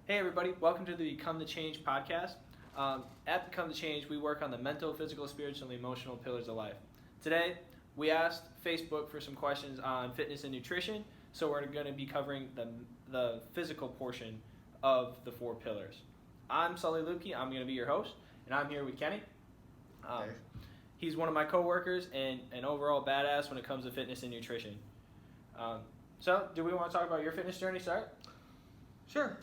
Hey everybody, welcome to the Become the Change podcast. At Become the Change, we work on the mental, physical, spiritual, and emotional pillars of life. Today, we asked Facebook for some questions on fitness and nutrition, so we're going to be covering the physical portion of the four pillars. I'm Sully Lukey, I'm going to be your host, and I'm here with Kenny. Hey. He's one of my coworkers and an overall badass when it comes to fitness and nutrition. So, do we want to talk about your fitness journey, start? Sure.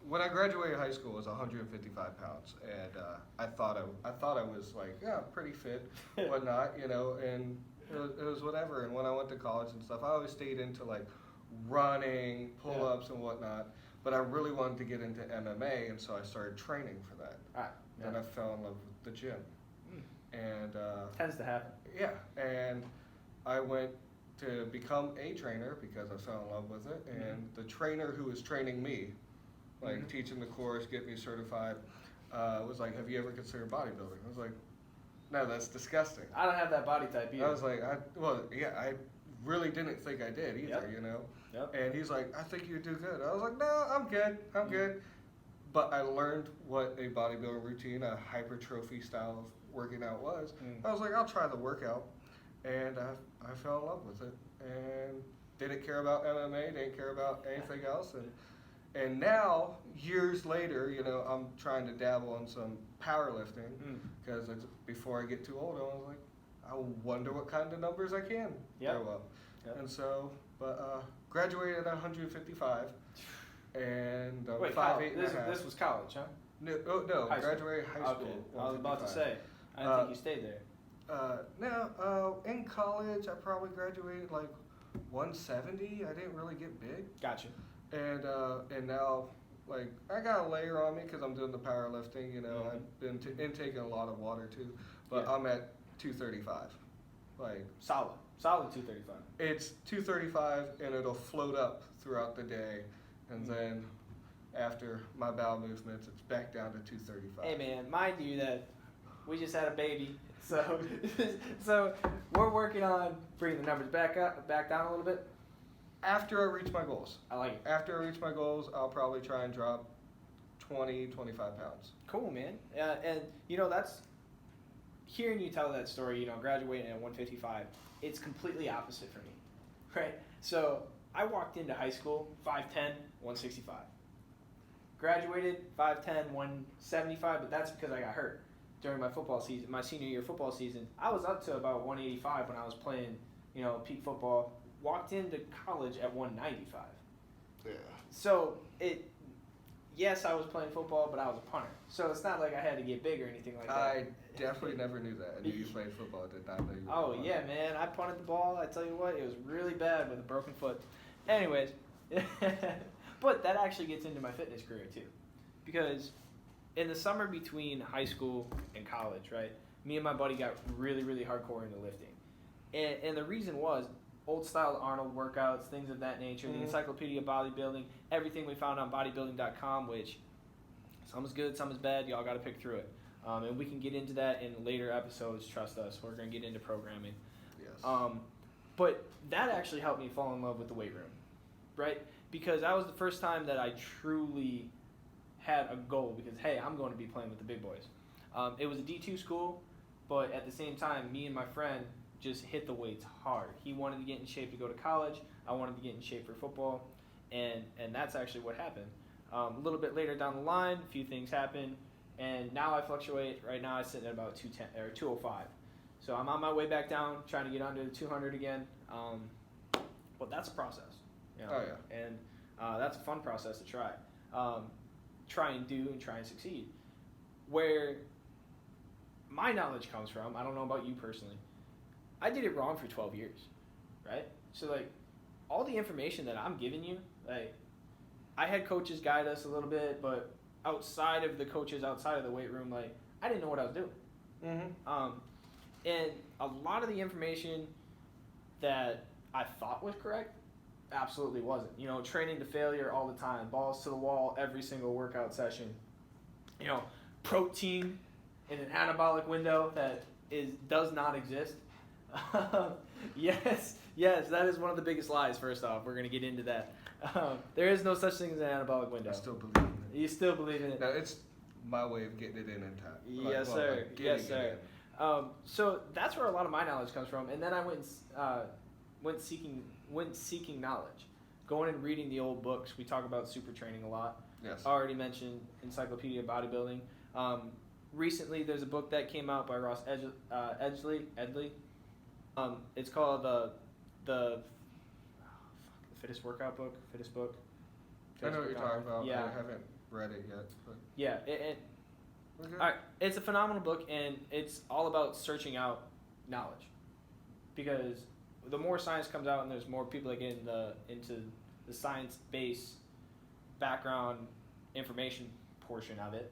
When I graduated high school, I was 155 pounds, and I thought I was like, yeah, pretty fit, whatnot, and it was whatever. And when I went to college and stuff, I always stayed into like running, pull-ups, and whatnot. But I really wanted to get into MMA, and so I started training for that. Then I fell in love with the gym, and Tends to happen. yeah, and I went to become a trainer because I fell in love with it, and the trainer who was training me, teaching the course, get me certified, was like, have you ever considered bodybuilding? I was like, no, that's disgusting. I don't have that body type either. I was like, I really didn't think I did either, Yep. And he's like, I think you do good. I was like, no, I'm good. But I learned what a bodybuilding routine, a hypertrophy style of working out was. I was like, I'll try the workout. And I fell in love with it and didn't care about MMA, didn't care about anything else. And now, years later, I'm trying to dabble in some powerlifting because before I get too old, I was like, I wonder what kind of numbers I can throw up. Yep. And so, graduated at 155 and Wait, 5'8" and a half. this was college, huh? No, graduated high school. Okay. I was about to 155. say, I didn't think you stayed there. In college, I probably graduated like 170. I didn't really get big. Gotcha. And now, like, I got a layer on me because I'm doing the powerlifting. I've been intaking a lot of water too, but I'm at 235. Like Solid 235. it's 235, and it'll float up throughout the day, and then after my bowel movements, it's back down to 235. Hey man, mind you that we just had a baby, so we're working on bringing the numbers back down a little bit. After I reach my goals. I like it. After I reach my goals, I'll probably try and drop 20, 25 pounds. Cool, man. And that's hearing you tell that story. Graduating at 155, it's completely opposite for me, right? So I walked into high school 5'10", 165. Graduated 5'10", 175, but that's because I got hurt during my football season, my senior year football season. I was up to about 185 when I was playing, peak football. Walked into college at 195. Yeah. So yes, I was playing football, but I was a punter. So it's not like I had to get big or anything like that. I definitely never knew that. I knew you played football. I did not know you were a punter. Yeah, man. I punted the ball. I tell you what, it was really bad with a broken foot. Anyways, but that actually gets into my fitness career too. Because in the summer between high school and college, right, me and my buddy got really, really hardcore into lifting. And the reason was old style Arnold workouts, things of that nature, the Encyclopedia of Bodybuilding, everything we found on bodybuilding.com, which some is good, some is bad. Y'all got to pick through it. And we can get into that in later episodes, trust us. We're going to get into programming. Yes. But that actually helped me fall in love with the weight room, right? Because that was the first time that I truly had a goal because, hey, I'm going to be playing with the big boys. It was a D2 school, but at the same time, me and my friend just hit the weights hard. He wanted to get in shape to go to college. I wanted to get in shape for football, and that's actually what happened. A little bit later down the line, a few things happened, and now I fluctuate. Right now, I'm sitting at about 210 or 205. So I'm on my way back down, trying to get under the 200 again. But that's a process. Oh yeah. And that's a fun process to try. Try and do and try and succeed. Where my knowledge comes from, I don't know about you personally, I did it wrong for 12 years, right? So, like, all the information that I'm giving you, like, I had coaches guide us a little bit, but outside of the coaches, outside of the weight room, like, I didn't know what I was doing. And a lot of the information that I thought was correct absolutely wasn't. Training to failure all the time, balls to the wall every single workout session. Protein in an anabolic window that does not exist. Yes, that is one of the biggest lies. First off, we're going to get into that. There is no such thing as an anabolic window. I still believe in it. You still believe in it? No, it's my way of getting it in time. Yes, sir. Yes, sir. So that's where a lot of my knowledge comes from, and then I went seeking knowledge, going and reading the old books. We talk about super training a lot. Yes. I already mentioned Encyclopedia of Bodybuilding. Recently, there's a book that came out by Ross Edgley. It's called the Fittest Workout Book. Fittest Book. I know what you're talking about. Yeah. I haven't read it yet. But Yeah. okay. All right. It's a phenomenal book, and it's all about searching out knowledge, because the more science comes out and there's more people that get into the science-based background information portion of it,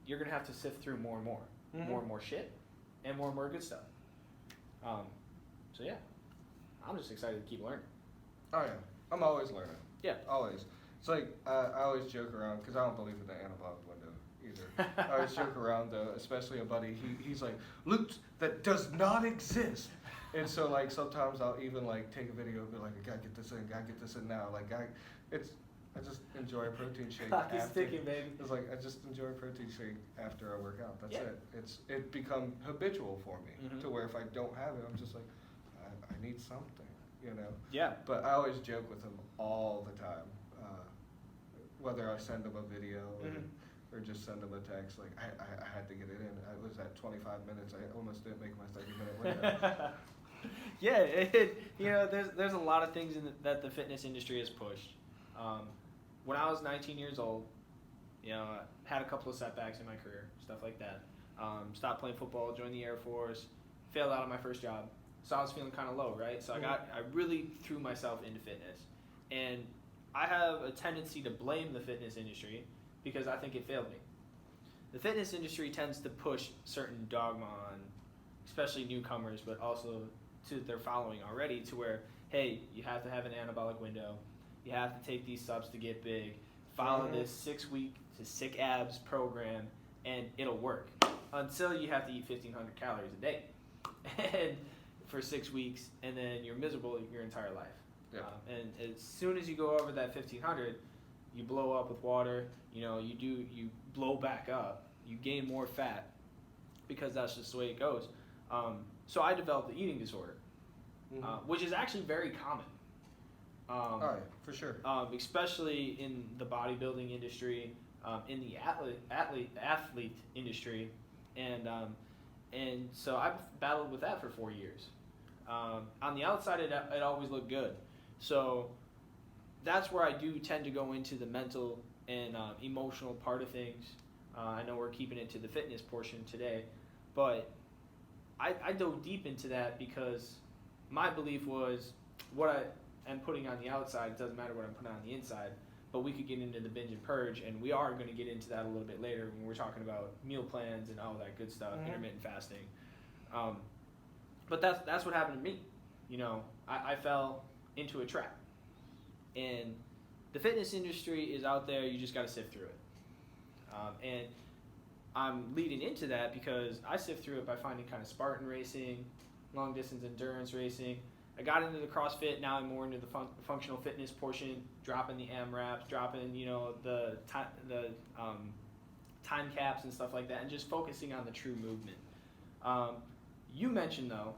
you're going to have to sift through more and more. Mm-hmm. More and more shit, and more good stuff. So yeah, I'm just excited to keep learning. Oh yeah, I'm always learning. Yeah. Always. It's like I always joke around because I don't believe in the anabolic window either. I always joke around though, especially a buddy. He's like, Lutes, that does not exist. And so like sometimes I'll even like take a video and be like, I gotta get this in now. Like I just enjoy a protein shake. Clock is ticking, baby. It's like I just enjoy a protein shake after I work out. That's Yeah. it. It become habitual for me Mhm. to where if I don't have it, I'm just like, I need something, you know. Yeah. But I always joke with him all the time, whether I send him a video or just send him a text. Like I had to get it in. I was at 25 minutes. I almost didn't make my 30-minute window. Yeah, there's a lot of things that the fitness industry has pushed. When I was 19 years old, I had a couple of setbacks in my career, stuff like that. Stopped playing football, joined the Air Force, failed out of my first job. So I was feeling kind of low, right? So I really threw myself into fitness. And I have a tendency to blame the fitness industry because I think it failed me. The fitness industry tends to push certain dogma on, especially newcomers, but also to their following already, to where, hey, you have to have an anabolic window. You have to take these subs to get big. Follow this 6-week to sick abs program, and it'll work. Until you have to eat 1,500 calories a day, and for 6 weeks, and then you're miserable your entire life. Yeah. And as soon as you go over that 1,500, you blow up with water. You blow back up. You gain more fat, because that's just the way it goes. So I developed the eating disorder, which is actually very common. All right, for sure. Especially in the bodybuilding industry, in the athlete industry, and so I've battled with that for 4 years. On the outside, it always looked good. So that's where I do tend to go into the mental and emotional part of things. I know we're keeping it to the fitness portion today, but I dove deep into that because my belief was what I am putting on the outside, it doesn't matter what I'm putting on the inside, but we could get into the binge and purge, and we are going to get into that a little bit later when we're talking about meal plans and all that good stuff, intermittent fasting. But that's what happened to me. I fell into a trap. And the fitness industry is out there, you just got to sift through it. And I'm leading into that because I sift through it by finding kind of Spartan racing, long distance endurance racing. I got into the CrossFit, now I'm more into the functional fitness portion, dropping the AMRAPs, dropping, the time caps and stuff like that, and just focusing on the true movement. You mentioned, though,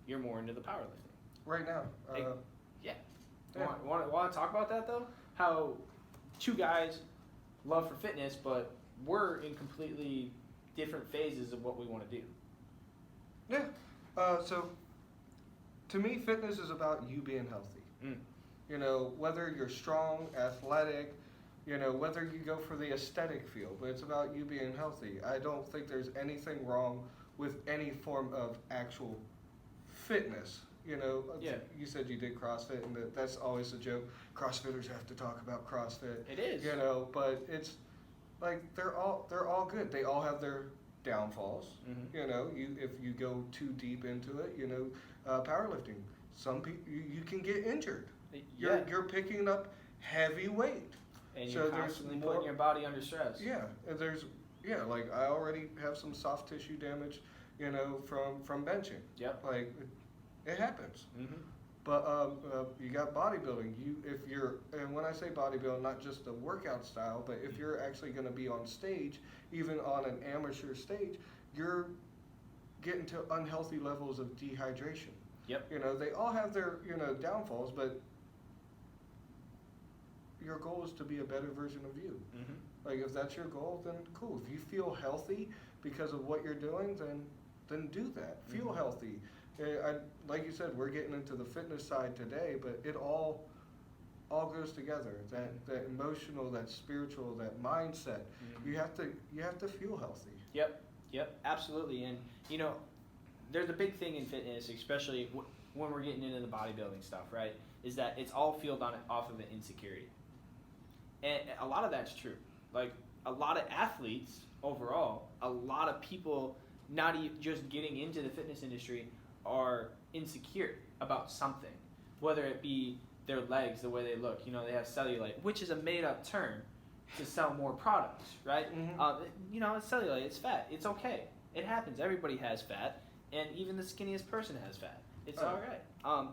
you're more into the powerlifting. Right now. Yeah. Want to talk about that, though? How two guys love for fitness, but we're in completely different phases of what we want to do. Yeah. So, to me, fitness is about you being healthy. Whether you're strong, athletic, whether you go for the aesthetic field, but it's about you being healthy. I don't think there's anything wrong with any form of actual fitness. Yeah. You said you did CrossFit, and that's always a joke. CrossFitters have to talk about CrossFit. It is. But it's like they're all good. They all have their downfalls. If you go too deep into it, powerlifting. Some people you can get injured. You're picking up heavy weight, and you're constantly putting your body under stress. Yeah, and like I already have some soft tissue damage, from benching. Yep. Like it happens. But you got bodybuilding. And when I say bodybuilding, not just the workout style, but if you're actually going to be on stage, even on an amateur stage, you're getting to unhealthy levels of dehydration. Yep. They all have their downfalls, but your goal is to be a better version of you. Mm-hmm. Like if that's your goal, then cool. If you feel healthy because of what you're doing, then do that. Feel Mm-hmm. healthy. Like you said, we're getting into the fitness side today, but it all goes together. That emotional, that spiritual, that mindset. Mm-hmm. You have to feel healthy. Yep, absolutely. And there's a big thing in fitness, especially when we're getting into the bodybuilding stuff, right? Is that it's all fueled off of an insecurity, and a lot of that's true. Like a lot of athletes overall, a lot of people not just getting into the fitness industry are insecure about something, whether it be their legs, the way they look. They have cellulite, which is a made-up term to sell more products, right? Mm-hmm. It's cellulite, it's fat, it's okay. It happens. Everybody has fat, and even the skinniest person has fat. It's all right.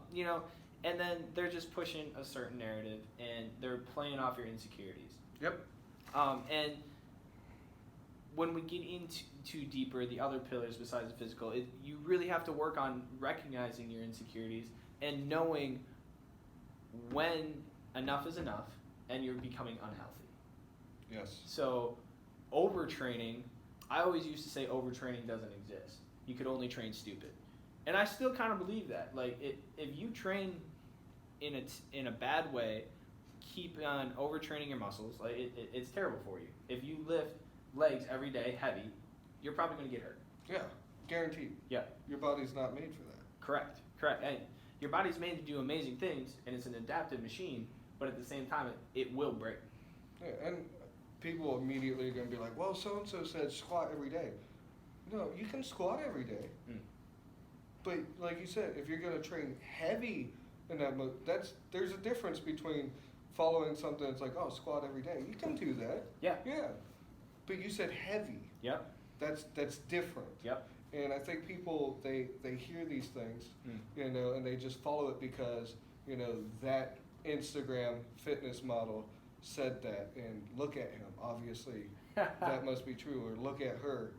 And then they're just pushing a certain narrative, and they're playing off your insecurities. Yep. And when we get into deeper, the other pillars besides the physical, you really have to work on recognizing your insecurities and knowing when enough is enough and you're becoming unhealthy. Yes. So overtraining, I always used to say overtraining doesn't exist. You could only train stupid. And I still kind of believe that. Like if you train in a bad way, keep on overtraining your muscles, like it's terrible for you. If you lift legs every day heavy, you're probably going to get hurt. Yeah, guaranteed. Yeah. Your body's not made for that. Correct. And your body's made to do amazing things, and it's an adaptive machine, but at the same time, it will break. Yeah, and people immediately are going to be like, well, so-and-so said squat every day. No, you can squat every day. But like you said, if you're going to train heavy in that mode, there's a difference between following something that's like, oh, squat every day. You can do that. Yeah. Yeah. But you said heavy. Yep. That's different. Yep. And I think people, they hear these things, and they just follow it because, that Instagram fitness model said that, and look at him, obviously, that must be true, or look at her,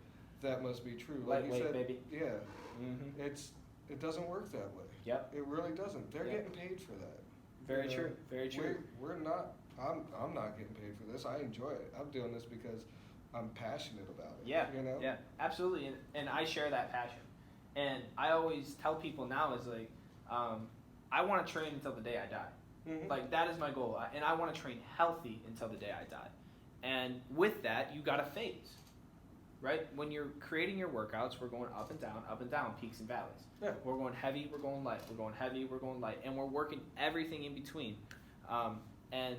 that must be true. Like you said, baby. Yeah. Mm-hmm. It doesn't work that way. Yep. It really doesn't. They're getting paid for that. Very true. Very true. We're not. I'm not getting paid for this. I enjoy it. I'm doing this because I'm passionate about it. Yeah. Yeah. Absolutely. And I share that passion. And I always tell people now is like, I want to train until the day I die. Mm-hmm. Like that is my goal, and I want to train healthy until the day I die. And with that, you got to phase. Right? When you're creating your workouts, we're going up and down, peaks and valleys. Yeah. We're going heavy, we're going light. We're going heavy, we're going light. And we're working everything in between. And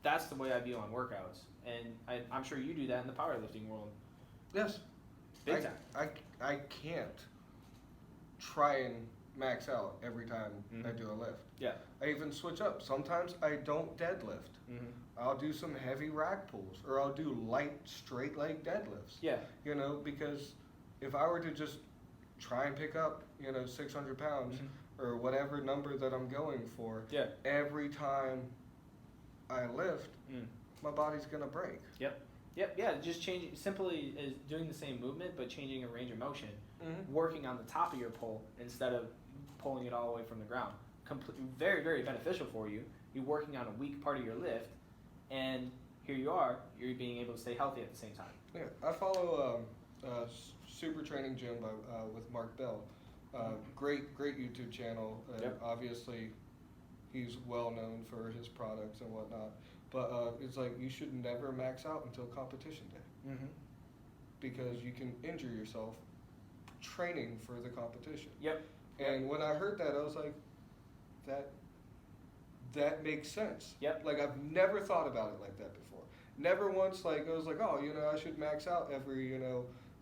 that's the way I view on workouts. And I'm sure you do that in the powerlifting world. Yes. Big time. I can't try and max out every time I do a lift. Yeah. I even switch up. Sometimes I don't deadlift. Mm-hmm. I'll do some heavy rack pulls, or I'll do light straight leg deadlifts. Yeah. Because if I were to just try and pick up, 600 pounds or whatever number that I'm going for, every time I lift, my body's gonna break. Yep. Yeah. Just changing, simply is doing the same movement but changing a range of motion, Mm-hmm. working on the top of your pull instead of pulling it all the way from the ground. Very, very beneficial for you. You're working on a weak part of your lift, and here you are. You're being able to stay healthy at the same time. Yeah, I follow Super Training Gym with Mark Bell. Great YouTube channel. Obviously, he's well known for his products and whatnot. But it's like you should never max out until competition day, because you can injure yourself training for the competition. Yep. And when I heard that, I was like, that makes sense. Yep. Like I've never thought about it like that before. Never once I was like, oh, I should max out every,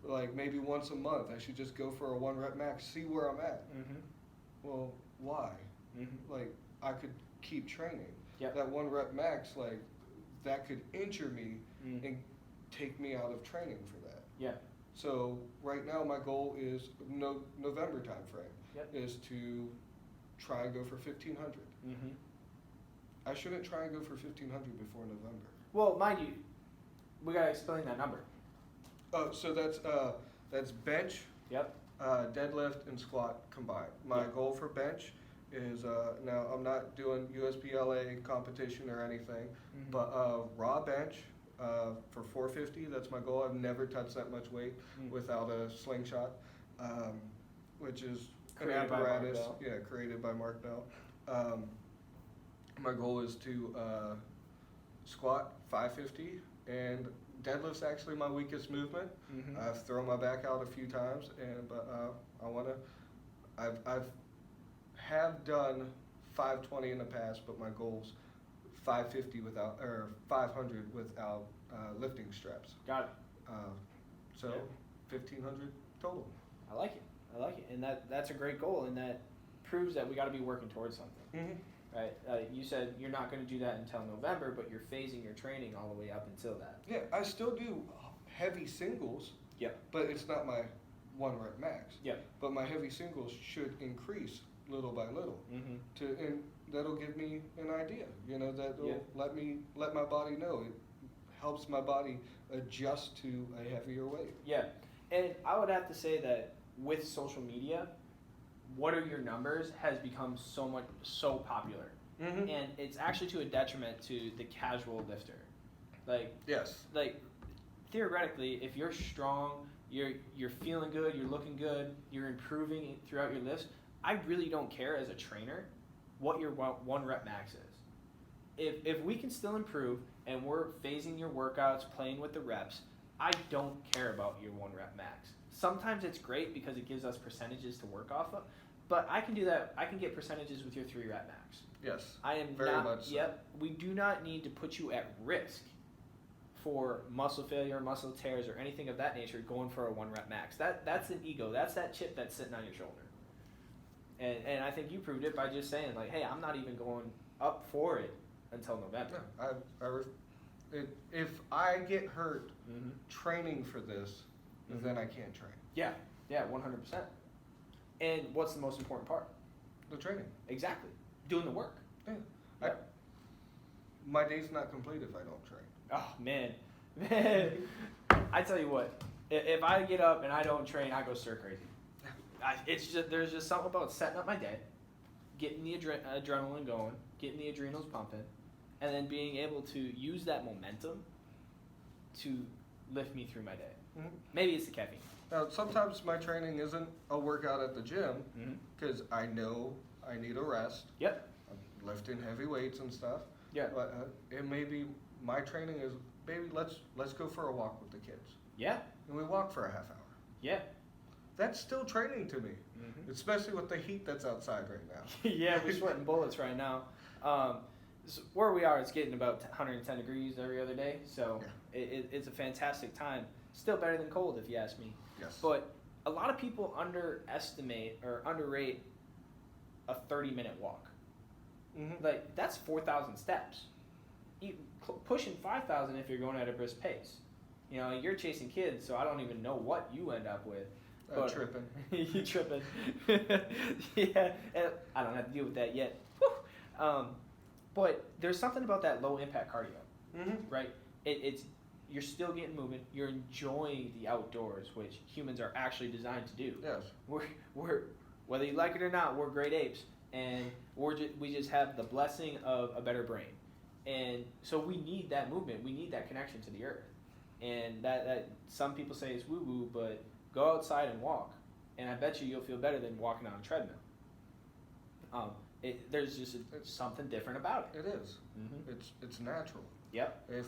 like maybe once a month. I should just go for a 1 rep max, see where I'm at. Well, why? Like I could keep training. Yep. That 1 rep max, like that could injure me and take me out of training for that. Yeah. So right now my goal is November time frame is to try and go for 1500. Mm-hmm. I shouldn't try and go for 1500 before November. Well, mind you, we gotta explain that number. Oh, so that's bench, Yep. deadlift, and squat combined. My Yep. goal for bench is now I'm not doing USPLA competition or anything, Mhm. but raw bench for 450. That's my goal. I've never touched that much weight without a slingshot, which is Created an by Mark apparatus. Bell. Yeah, created by Mark Bell. My goal is to squat 550, and deadlift's actually my weakest movement. Mhm. I've thrown my back out a few times, but I wanna. I've have done 520 in the past, but my goal's 550 without, or 500 without lifting straps. Got it. So Yeah. 1500 total. I like it. I like it, and that's a great goal, and that proves that we got to be working towards something. Mm-hmm. Right? You said you're not going to do that until November, but you're phasing your training all the way up until that. Yeah, I still do heavy singles. Yep. But it's not my 1 rep max. Yep. But my heavy singles should increase little by little. Mm-hmm. And that'll give me an idea. That'll Yeah. let my body know. It helps my body adjust to a heavier weight. Yeah, and I would have to say that with social media, what are your numbers has become so popular, Mm-hmm. and it's actually to a detriment to the casual lifter. Yes. Like theoretically, if you're strong, you're feeling good, you're looking good, you're improving throughout your lifts. I really don't care as a trainer what your 1 rep max is. If we can still improve and we're phasing your workouts, playing with the reps, I don't care about your 1 rep max. Sometimes it's great because it gives us percentages to work off of, but I can do that. I can get percentages with your 3 rep max. Yes. I am Very not. much so. Yep. We do not need to put you at risk for muscle failure, muscle tears, or anything of that nature going for a 1 rep max. That's an ego. That's that chip that's sitting on your shoulder. And I think you proved it by just saying like, hey, I'm not even going up for it until November. Yeah, if I get hurt Mm-hmm. training for this, Mhm. then I can't train. Yeah, 100%. And what's the most important part? The training. Exactly, doing the work. Yeah. Yeah. My day's not complete if I don't train. Oh man, I tell you what, if I get up and I don't train, I go stir crazy. There's just something about setting up my day, getting the adrenaline going, getting the adrenals pumping, and then being able to use that momentum to lift me through my day. Mm-hmm. Maybe it's the caffeine. Now, sometimes my training isn't a workout at the gym Mm-hmm. because I know I need a rest. Yep. I'm lifting heavy weights and stuff. Yeah. But it may be my training is, baby, let's go for a walk with the kids. Yeah. And we walk for a half hour. Yeah. That's still training to me, Mm-hmm. especially with the heat that's outside right now. Yeah, we're sweating bullets right now. So where we are, it's getting about 110 degrees every other day, so it's a fantastic time. Still better than cold, if you ask me. Yes. But a lot of people underestimate or underrate a 30-minute walk. Mm-hmm. Like, that's 4,000 steps. Pushing 5,000 if you're going at a brisk pace. You're chasing kids, so I don't even know what you end up with. But Tripping. you tripping. Yeah, and I don't have to deal with that yet. Whew. But there's something about that low impact cardio, Mm-hmm. right? You're still getting movement. You're enjoying the outdoors, which humans are actually designed to do. Yes. We're whether you like it or not, we're great apes, and we just have the blessing of a better brain, and so we need that movement. We need that connection to the earth, and that some people say it's woo woo, but go outside and walk, and I bet you'll feel better than walking on a treadmill. There's just something different about it. It is. Mm-hmm. It's natural. Yep. If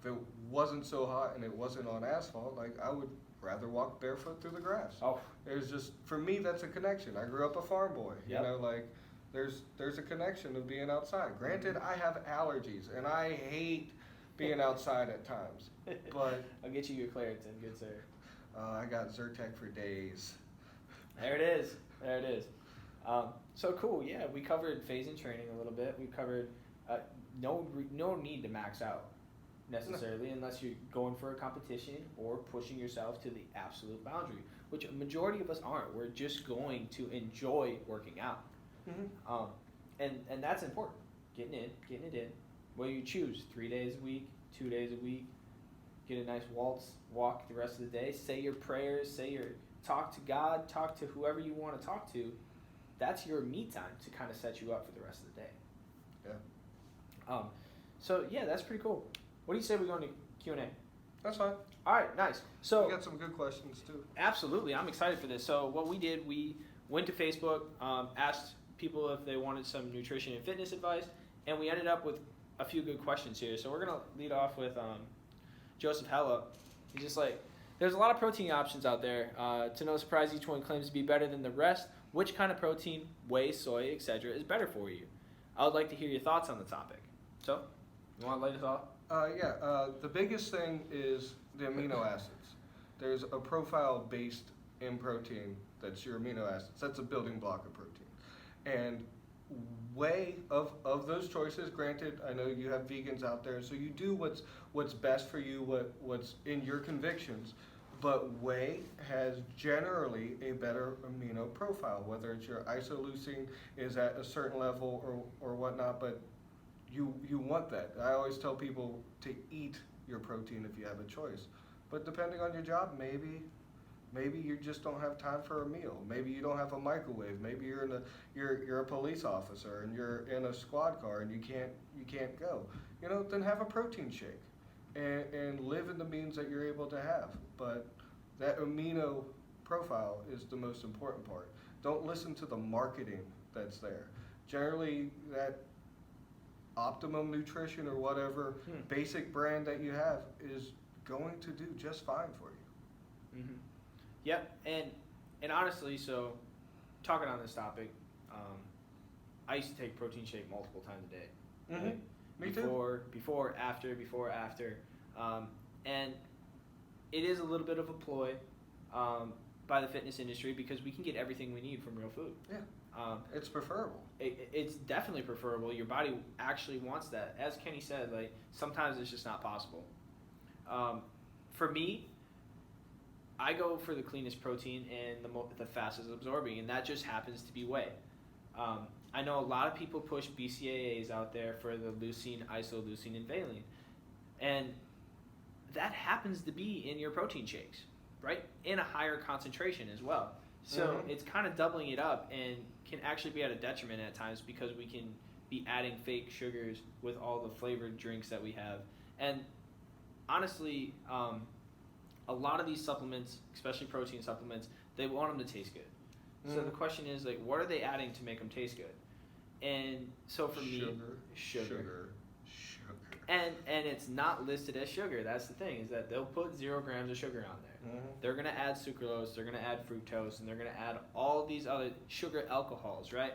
it wasn't so hot and it wasn't on asphalt, like I would rather walk barefoot through the grass. Oh. It was just, for me, that's a connection. I grew up a farm boy. Yep. There's a connection of being outside. Granted, I have allergies and I hate being outside at times. But I'll get you your Claritin, good sir. I got Zyrtec for days. There it is. There it is. So cool. Yeah, we covered phasing training a little bit. We covered no need to max out necessarily unless you're going for a competition or pushing yourself to the absolute boundary, which a majority of us aren't. We're just going to enjoy working out. Mm-hmm. And that's important. Getting it in. Whether you choose 3 days a week, 2 days a week, get a nice walk the rest of the day, say your prayers, talk to God, talk to whoever you want to talk to. That's your me time to kind of set you up for the rest of the day. Yeah. So yeah, that's pretty cool. What do you say we go into Q&A? That's fine. All right, nice. So we got some good questions too. Absolutely, I'm excited for this. So what we did, we went to Facebook, asked people if they wanted some nutrition and fitness advice, and we ended up with a few good questions here. So we're gonna lead off with Joseph Hella. He's just like, there's a lot of protein options out there. To no surprise, each one claims to be better than the rest. Which kind of protein, whey, soy, etc., is better for you? I would like to hear your thoughts on the topic. So, you want to lay this off? The biggest thing is the amino acids. There's a profile based in protein that's your amino acids. That's a building block of protein. And whey of those choices, granted, I know you have vegans out there, so you do what's best for you, what's in your convictions. But whey has generally a better amino profile, whether it's your isoleucine is at a certain level or whatnot, but you want that. I always tell people to eat your protein if you have a choice. But depending on your job, maybe you just don't have time for a meal. Maybe you don't have a microwave. Maybe you're a police officer and you're in a squad car and you can't go. Then have a protein shake. And live in the means that you're able to have. But that amino profile is the most important part. Don't listen to the marketing that's there. Generally, that Optimum Nutrition or whatever basic brand that you have is going to do just fine for you. Mm-hmm. Yep, and honestly, so talking on this topic, I used to take protein shake multiple times a day. Mm-hmm. Right? Me too. Before, after, and it is a little bit of a ploy by the fitness industry because we can get everything we need from real food. Yeah, it's preferable. It's definitely preferable. Your body actually wants that. As Kenny said, like sometimes it's just not possible. For me, I go for the cleanest protein and the fastest absorbing, and that just happens to be whey. I know a lot of people push BCAAs out there for the leucine, isoleucine, and valine. And that happens to be in your protein shakes, right? In a higher concentration as well. So it's kind of doubling it up and can actually be at a detriment at times because we can be adding fake sugars with all the flavored drinks that we have. And honestly, a lot of these supplements, especially protein supplements, they want them to taste good. So the question is, like, what are they adding to make them taste good? And so for me, sugar. And it's not listed as sugar. That's the thing, is that they'll put 0 grams of sugar on there. They're going to add sucralose, they're going to add fructose, and they're going to add all these other sugar alcohols, right?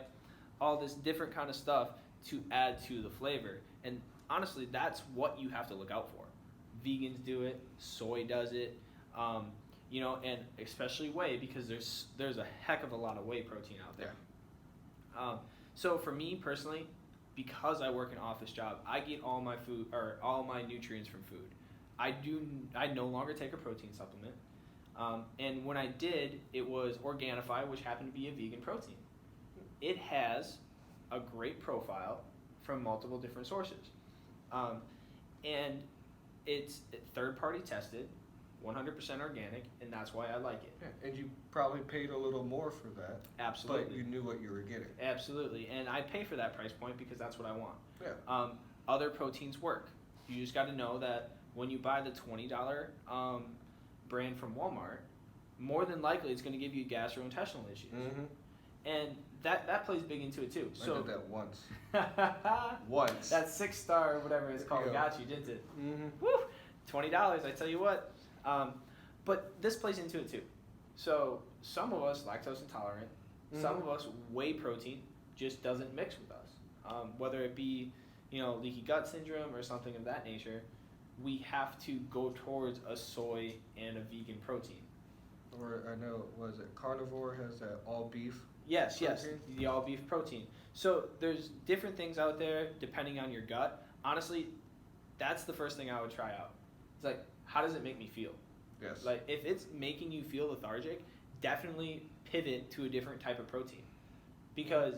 All this different kind of stuff to add to the flavor. And honestly, that's what you have to look out for. Vegans do it, soy does it, and especially whey, because there's a heck of a lot of whey protein out there. Yeah. So for me personally, because I work an office job, I get all my food or all my nutrients from food. I no longer take a protein supplement. And when I did, it was Organifi, which happened to be a vegan protein. It has a great profile from multiple different sources. And it's third-party tested, 100% organic, and that's why I like it. Yeah, and you probably paid a little more for that. Absolutely. But you knew what you were getting. Absolutely, and I pay for that price point because that's what I want. Yeah. Other proteins work. You just got to know that when you buy the $20 brand from Walmart, more than likely it's going to give you gastrointestinal issues. And that plays big into it too. I did that once. Once. That 6-star, whatever it's called, got you, didn't it? Woo! $20, I tell you what. But this plays into it too. So some of us lactose intolerant, some of us whey protein just doesn't mix with us. Whether it be, leaky gut syndrome or something of that nature, we have to go towards a soy and a vegan protein. Or I know, was it carnivore has that all beef? Yes, the all beef protein. So there's different things out there depending on your gut. Honestly, that's the first thing I would try out. It's like, how does it make me feel? Yes. Like, if it's making you feel lethargic, definitely pivot to a different type of protein. Because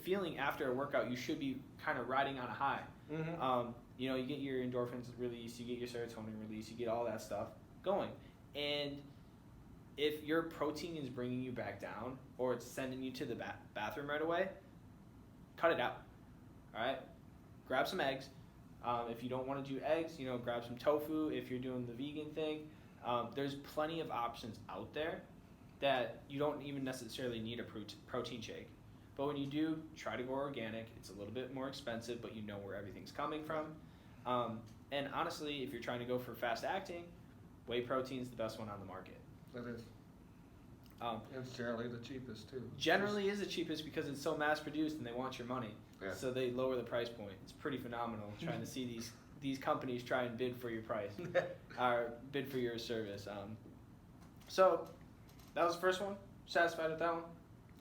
feeling after a workout, you should be kind of riding on a high. Mm-hmm. You know, you get your endorphins released, you get your serotonin released, you get all that stuff going. And if your protein is bringing you back down or it's sending you to the bathroom right away, cut it out. All right? Grab some eggs. If you don't want to do eggs, you know, grab some tofu if you're doing the vegan thing. There's plenty of options out there that you don't even necessarily need a protein shake. But when you do, try to go organic. It's a little bit more expensive, but you know where everything's coming from. And honestly, if you're trying to go for fast acting, whey protein is the best one on the market. It is. It's generally the cheapest too. Generally is the cheapest because it's so mass produced and they want your money. Yeah. So they lower the price point. It's pretty phenomenal trying to see these companies try and bid for your price or bid for your service. So that was the first one. Satisfied with that one?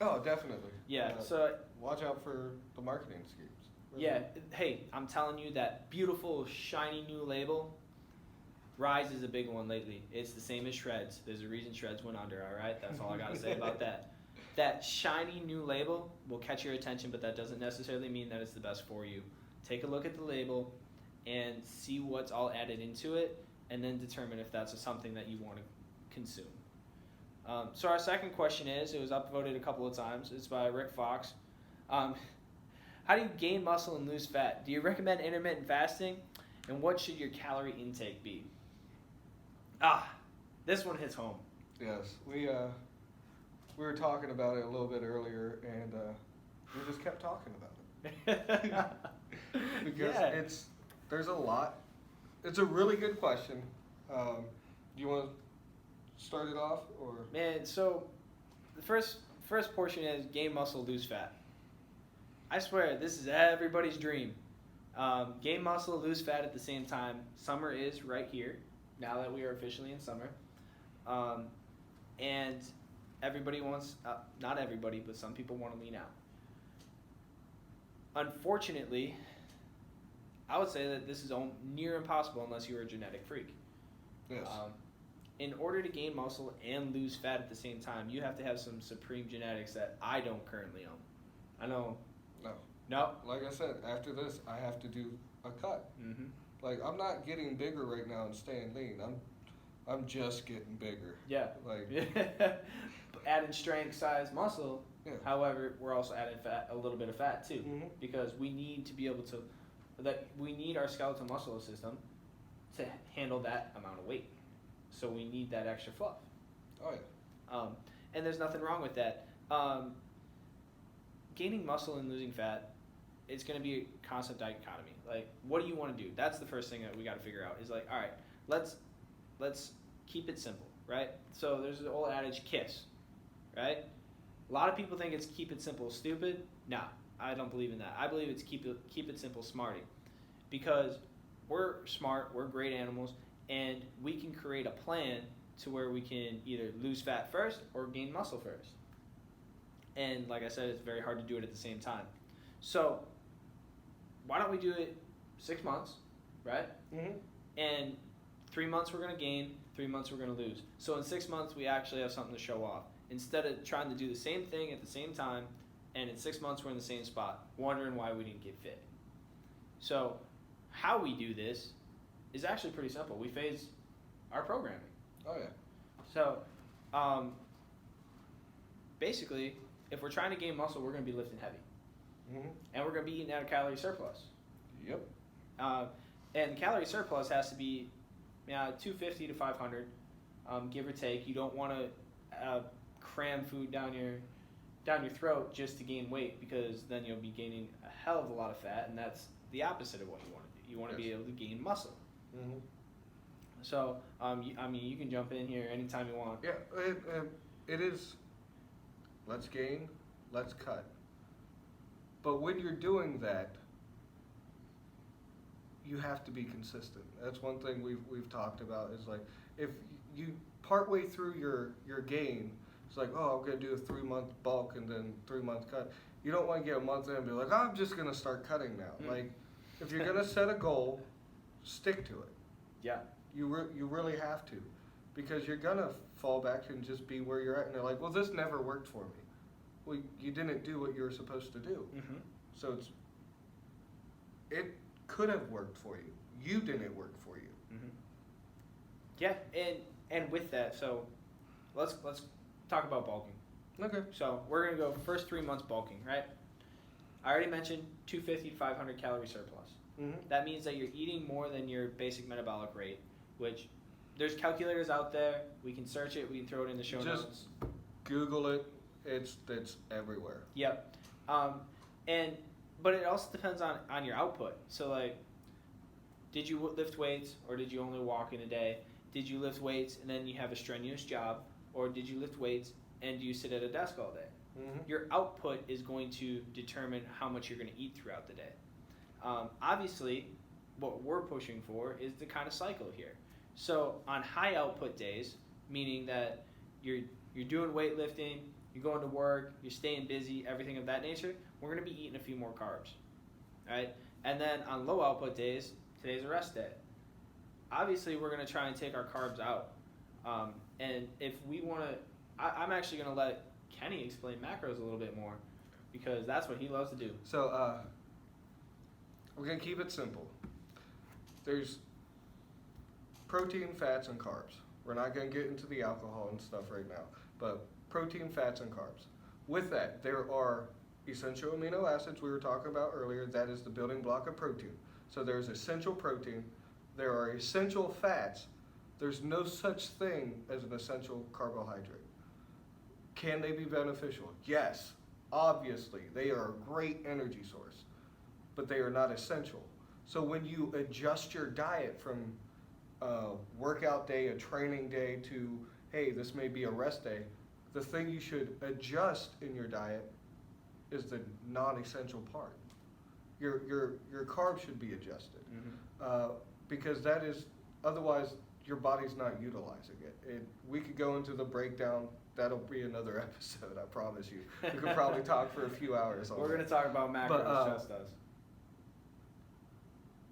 Oh, definitely. Yeah. So watch out for the marketing schemes. Really. Yeah. Hey, I'm telling you that beautiful shiny new label. Rise is a big one lately. It's the same as Shreds. There's a reason Shreds went under, all right? That's all I got to say about that. That shiny new label will catch your attention, but that doesn't necessarily mean that it's the best for you. Take a look at the label and see what's all added into it, and then determine if that's something that you want to consume. So our second question is, it was upvoted a couple of times. It's by Rick Fox. How do you gain muscle and lose fat? Do you recommend intermittent fasting? And what should your calorie intake be? This one hits home. Yes, we were talking about it a little bit earlier, and we just kept talking about it because there's a lot. It's a really good question. Do you want to start it off, or? Man, so the first portion is gain muscle, lose fat. I swear, this is everybody's dream. Gain muscle, lose fat at the same time. Summer is right here, now that we are officially in summer. And everybody wants, not everybody, but some people want to lean out. Unfortunately, I would say that this is near impossible unless you're a genetic freak. Yes. In order to gain muscle and lose fat at the same time, you have to have some supreme genetics that I don't currently own. I know. No. Like I said, after this, I have to do a cut. Mm-hmm. Like, I'm not getting bigger right now and staying lean. I'm just getting bigger. Yeah. Like, adding strength, size, muscle. Yeah. However, we're also adding a little bit of fat too, mm-hmm. because we need to be able to. We need our skeletal muscle system to handle that amount of weight. So we need that extra fluff. Oh yeah. And there's nothing wrong with that. Gaining muscle and losing fat, it's going to be a constant dichotomy. Like, what do you want to do? That's the first thing that we got to figure out. Is like, all right, let's keep it simple, right? So there's the old adage, KISS, right? A lot of people think it's keep it simple, stupid. No, I don't believe in that. I believe it's keep it simple, smarty, because we're smart, we're great animals, and we can create a plan to where we can either lose fat first or gain muscle first. And like I said, it's very hard to do it at the same time. So why don't we do it 6 months, right? Mm-hmm. And 3 months we're going to gain, 3 months we're going to lose. So in 6 months we actually have something to show off. Instead of trying to do the same thing at the same time, and in 6 months we're in the same spot, wondering why we didn't get fit. So how we do this is actually pretty simple. We phase our programming. Oh yeah. So basically, if we're trying to gain muscle, we're going to be lifting heavy. Mm-hmm. And we're going to be eating at a calorie surplus. Yep. And calorie surplus has to be 250 to 500, give or take. You don't want to cram food down your throat just to gain weight, because then you'll be gaining a hell of a lot of fat, and that's the opposite of what you want to do. You want to be able to gain muscle. Mm-hmm. So, you can jump in here anytime you want. Yeah, it is. Let's gain, let's cut. But when you're doing that, you have to be consistent. That's one thing we've talked about, is like, if you partway through your gain, it's like, oh, I'm going to do a 3-month bulk and then 3-month cut. You don't want to get a month in and be like, oh, I'm just going to start cutting now. Mm-hmm. Like, if you're going to set a goal, stick to it. Yeah. You really have to, because you're going to fall back and just be where you're at, and they're like, well, this never worked for me. well, you didn't do what you were supposed to do. Mm-hmm. So it could have worked for you. You didn't work for you. Mm-hmm. Yeah, and with that, so let's talk about bulking. Okay. So we're gonna go first 3 months bulking, right? I already mentioned 250 to 500 calorie surplus. Mm-hmm. That means that you're eating more than your basic metabolic rate, which there's calculators out there. We can search it. We can throw it in the show Just notes. Google it. It's everywhere. Yep. But it also depends on your output. So like, did you lift weights or did you only walk in a day? Did you lift weights and then you have a strenuous job, or did you lift weights and you sit at a desk all day? Mm-hmm. Your output is going to determine how much you're going to eat throughout the day. Obviously, what we're pushing for is the kind of cycle here. So on high output days, meaning that you're doing weightlifting, you're going to work, you're staying busy, everything of that nature, we're going to be eating a few more carbs, right? And then on low output days, today's a rest day. Obviously, we're going to try and take our carbs out. And if we want to, I'm actually going to let Kenny explain macros a little bit more, because that's what he loves to do. So we're going to keep it simple. There's protein, fats, and carbs. We're not going to get into the alcohol and stuff right now, but protein, fats, and carbs. With that, there are essential amino acids we were talking about earlier. That is the building block of protein. So there's essential protein. There are essential fats. There's no such thing as an essential carbohydrate. Can they be beneficial? Yes, obviously. They are a great energy source, but they are not essential. So when you adjust your diet from a workout day, a training day, to, hey, this may be a rest day, the thing you should adjust in your diet is the non-essential part. Your carbs should be adjusted. Mm-hmm. Because that is, otherwise your body's not utilizing it. We could go into the breakdown. That'll be another episode, I promise you. We could probably talk for a few hours on We're that. going to talk about macros, just us.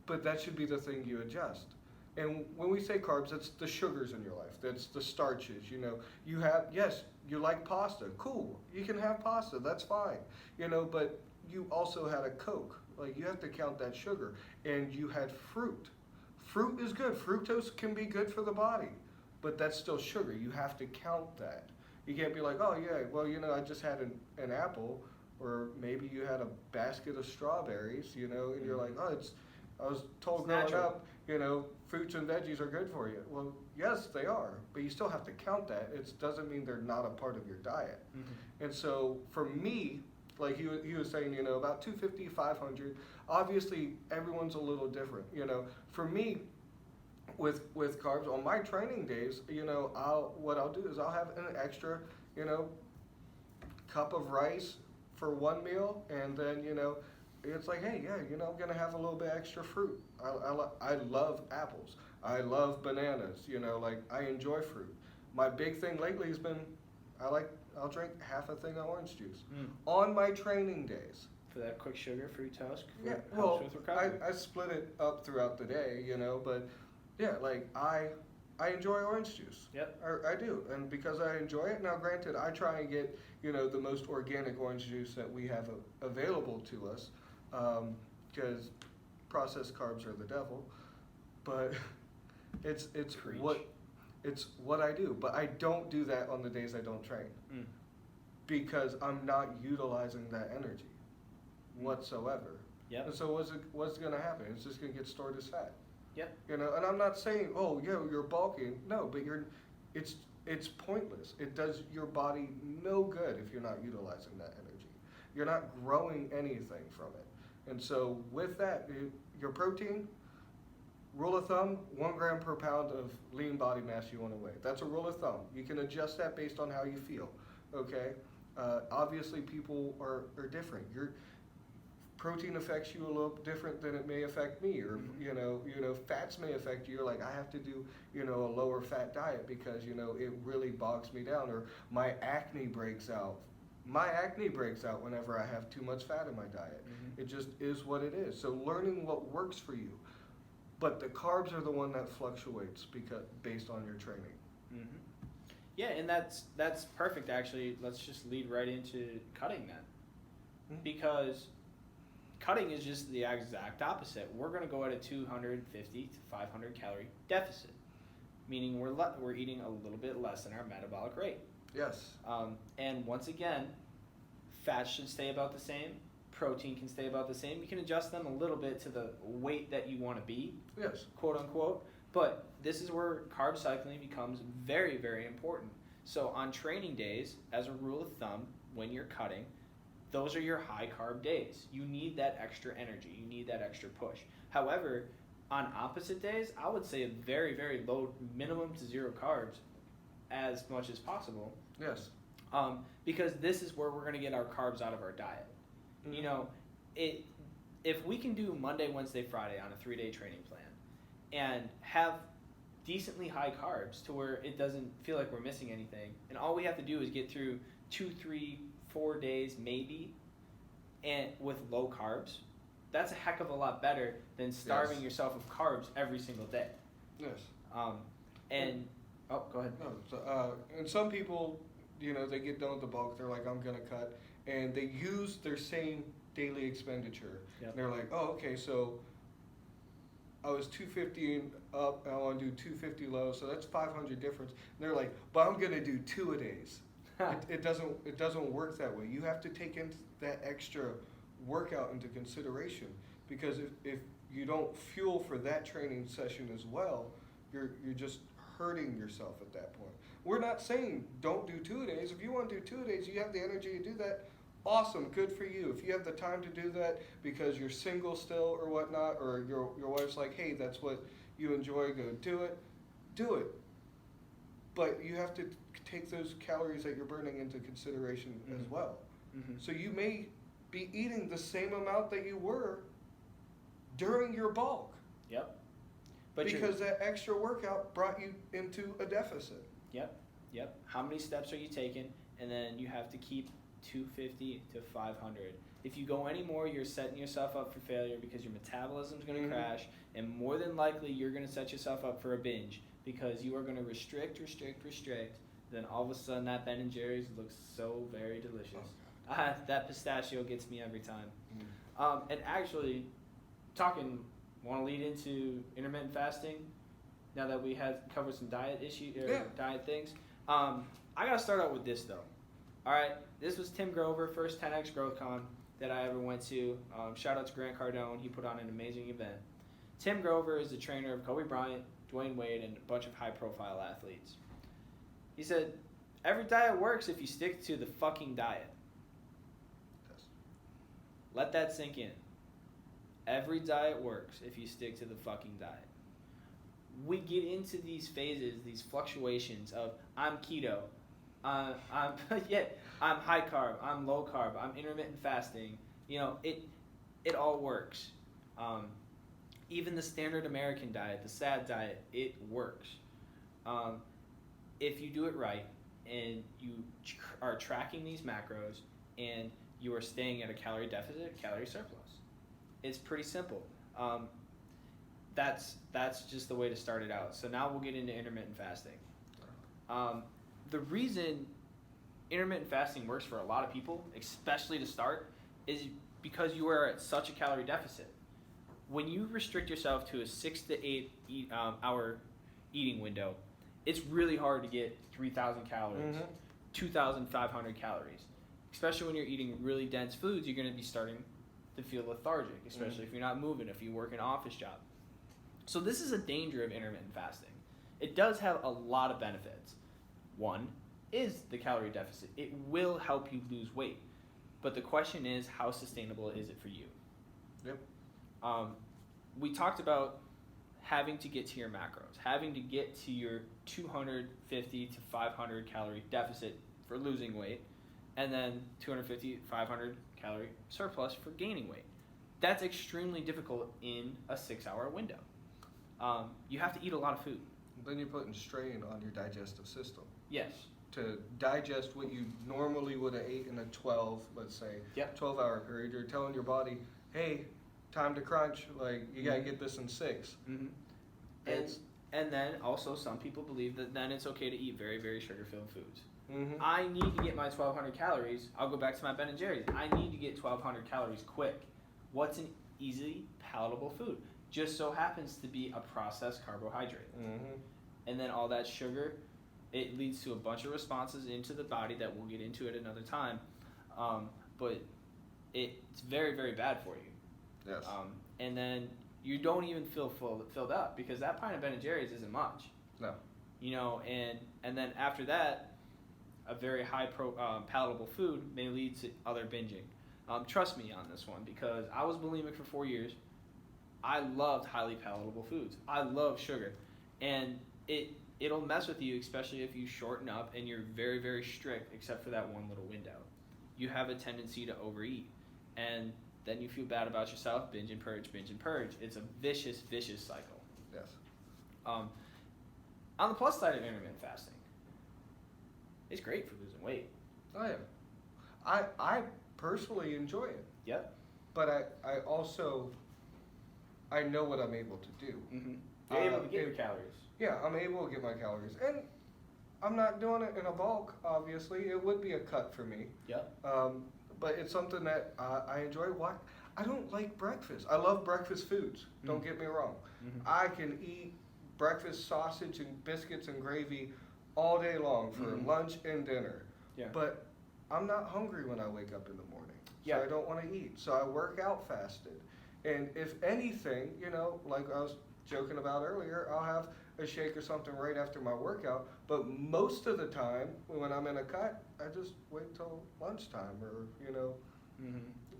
But that should be the thing you adjust. And when we say carbs, that's the sugars in your life. That's the starches. You have, yes, you like pasta. Cool. You can have pasta. That's fine. But you also had a Coke. Like, you have to count that sugar. And you had fruit. Fruit is good. Fructose can be good for the body. But that's still sugar. You have to count that. You can't be like, oh, yeah, well, I just had an apple. Or maybe you had a basket of strawberries, and you're like, oh, I was told It's growing natural. up, fruits and veggies are good for you. Well, yes, they are, but you still have to count that. It doesn't mean they're not a part of your diet. Mm-hmm. And so for me, like he was saying, about 250, 500, obviously everyone's a little different. For me, with carbs, on my training days, what I'll do is I'll have an extra, cup of rice for one meal, and then, it's like, hey, yeah, I'm going to have a little bit extra fruit. I love apples. I love bananas, like, I enjoy fruit. My big thing lately has been, I'll drink half a thing of orange juice on my training days. For that quick sugar, fructose, Yeah, helps well, with recovery. I split it up throughout the day, but yeah, like, I enjoy orange juice. Yep. I do, and because I enjoy it, now granted, I try and get, the most organic orange juice that we have available to us, because processed carbs are the devil, but it's Preach. what I do. But I don't do that on the days I don't train, because I'm not utilizing that energy whatsoever. Yep. And so what's going to happen? It's just going to get stored as fat. Yep. And I'm not saying, oh, yeah, you're bulking. No, but it's pointless. It does your body no good if you're not utilizing that energy. You're not growing anything from it. And so with that, your protein, rule of thumb, 1 gram per pound of lean body mass you want to weigh. That's a rule of thumb. You can adjust that based on how you feel, okay? Obviously, people are different. Protein affects you a little different than it may affect me, or fats may affect you. You're like, I have to do a lower fat diet because it really bogs me down, or my acne breaks out. My acne breaks out whenever I have too much fat in my diet. Mm-hmm. It just is what it is. So learning what works for you, but the carbs are the one that fluctuates based on your training. Mm-hmm. Yeah, and that's perfect actually. Let's just lead right into cutting then. Because cutting is just the exact opposite. We're going to go at a 250 to 500 calorie deficit, meaning we're eating a little bit less than our metabolic rate. Yes. And once again, fat should stay about the same. Protein can stay about the same. You can adjust them a little bit to the weight that you want to be, Yes. quote unquote. But this is where carb cycling becomes very, very important. So on training days, as a rule of thumb, when you're cutting, those are your high carb days. You need that extra energy. You need that extra push. However, on opposite days, I would say a very, very low, minimum to zero carbs as much as possible. Yes. Because this is where we're going to get our carbs out of our diet. Mm-hmm. You know, if we can do Monday, Wednesday, Friday on a 3-day training plan and have decently high carbs to where it doesn't feel like we're missing anything, and all we have to do is get through 2, 3, 4 days maybe, and with low carbs, that's a heck of a lot better than starving yourself of carbs every single day. Yes. Go ahead. No, so, and some people, they get done with the bulk. They're like, I'm gonna cut, and they use their same daily expenditure. Yep. And they're like, oh, okay, so I was 250 up, and I want to do 250 low, so that's 500 difference. And they're like, but I'm gonna do 2-a-days. It doesn't work that way. You have to take in that extra workout into consideration, because if you don't fuel for that training session as well, you're just hurting yourself at that point. We're not saying don't do 2-a-days. If you want to do 2-a-days, you have the energy to do that. Awesome, good for you. If you have the time to do that because you're single still or whatnot, or your wife's like, hey, that's what you enjoy, go do it. Do it. But you have to take those calories that you're burning into consideration as well. Mm-hmm. So you may be eating the same amount that you were during your bulk. Yep. Because that extra workout brought you into a deficit. Yep. How many steps are you taking? And then you have to keep 250 to 500. If you go any more, you're setting yourself up for failure because your metabolism's going to crash, and more than likely you're going to set yourself up for a binge because you are going to restrict. Then all of a sudden that Ben & Jerry's looks so very delicious. Oh, that pistachio gets me every time. And actually, want to lead into intermittent fasting now that we have covered some diet diet things. I got to start out with this though. All right, this was Tim Grover, first 10X Growth Con that I ever went to. Shout out to Grant Cardone. He put on an amazing event. Tim Grover is the trainer of Kobe Bryant, Dwayne Wade, and a bunch of high-profile athletes. He said, every diet works if you stick to the fucking diet. Yes. Let that sink in. Every diet works if you stick to the fucking diet. We get into these phases, these fluctuations of I'm keto, I'm high carb, I'm low carb, I'm intermittent fasting. It all works. Even the standard American diet, the SAD diet, it works. If you do it right and you are tracking these macros and you are staying at a calorie deficit, calorie surplus. It's pretty simple. That's just the way to start it out. So now we'll get into intermittent fasting. The reason intermittent fasting works for a lot of people, especially to start, is because you are at such a calorie deficit. When you restrict yourself to a 6 to 8 hour eating window, it's really hard to get 3,000 calories, 2,500 calories. Especially when you're eating really dense foods, you're going to be starting to feel lethargic, especially if you're not moving, if you work an office job. So this is a danger of intermittent fasting. It does have a lot of benefits. One is the calorie deficit. It will help you lose weight. But the question is, how sustainable is it for you? Yep. We talked about having to get to your macros, having to get to your 250 to 500 calorie deficit for losing weight, and then 250, 500 calorie surplus for gaining weight. That's extremely difficult in a 6-hour window. You have to eat a lot of food. Then you're putting strain on your digestive system. Yes. To digest what you normally would have ate in a 12-hour period, you're telling your body, hey, time to crunch, like you gotta get this in 6. Mm-hmm. And then also some people believe that then it's okay to eat very, very sugar-filled foods. Mm-hmm. I need to get my 1,200 calories. I'll go back to my Ben & Jerry's. I need to get 1,200 calories quick. What's an easily palatable food? Just so happens to be a processed carbohydrate. Mm-hmm. And then all that sugar, it leads to a bunch of responses into the body that we'll get into at another time. But it's very, very bad for you. Yes. And then you don't even feel filled up because that pint of Ben & Jerry's isn't much. No. You know, and then after that, a very high palatable food may lead to other binging. Trust me on this one because I was bulimic for 4 years. I loved highly palatable foods. I love sugar. And it'll mess with you, especially if you shorten up and you're very, very strict except for that one little window. You have a tendency to overeat. And then you feel bad about yourself, binge and purge, binge and purge. It's a vicious, vicious cycle. Yes. On the plus side of intermittent fasting, it's great for losing weight. Oh yeah. I personally enjoy it. Yep. But I also I know what I'm able to do. Mm-hmm. You're able to get your calories. Yeah, I'm able to get my calories. And I'm not doing it in a bulk, obviously. It would be a cut for me. Yep. But it's something that I enjoy. Why? I don't like breakfast. I love breakfast foods. Don't get me wrong. Mm-hmm. I can eat breakfast sausage and biscuits and gravy all day long for lunch and dinner. Yeah. But I'm not hungry when I wake up in the morning. So Yeah. I don't want to eat. So I work out fasted. And if anything, you know, like I was joking about earlier, I'll have a shake or something right after my workout. But most of the time, when I'm in a cut, I just wait till lunchtime or, you know,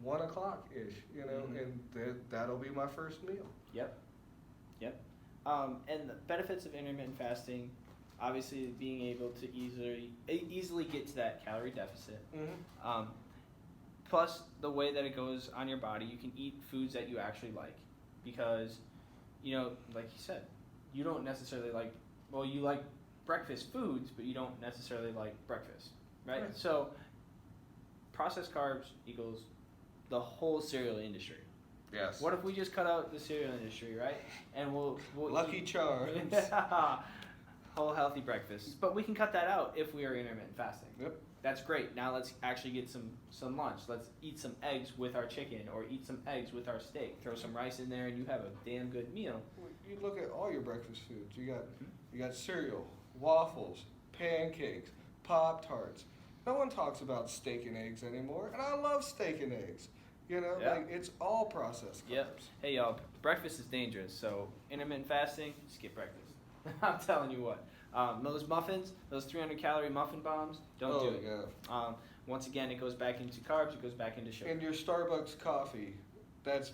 1 o'clock ish, you know, and that'll be my first meal. Yep. And the benefits of intermittent fasting, obviously being able to easily get to that calorie deficit. Plus the way that it goes on your body, you can eat foods that you actually like because, you know, like you said, you don't necessarily like, well, you like breakfast foods, but you don't necessarily like breakfast, right? Right. So processed carbs equals the whole cereal industry. Yes. What if we just cut out the cereal industry, right? And we'll Lucky Charms. Whole healthy breakfast. But we can cut that out if we are intermittent fasting. Yep. That's great. Now let's actually get some lunch. Let's eat some eggs with our chicken or eat some eggs with our steak. Throw some rice in there and you have a damn good meal. You look at all your breakfast foods. You got cereal, waffles, pancakes, Pop-Tarts. No one talks about steak and eggs anymore, and I love steak and eggs. You know, Yeah. like it's all processed carbs. Yep. Hey y'all, breakfast is dangerous. So intermittent fasting, skip breakfast. I'm telling you what. Those muffins, those 300 calorie muffin bombs, don't do it. Yeah. Once again, it goes back into carbs. It goes back into sugar. And your Starbucks coffee, that's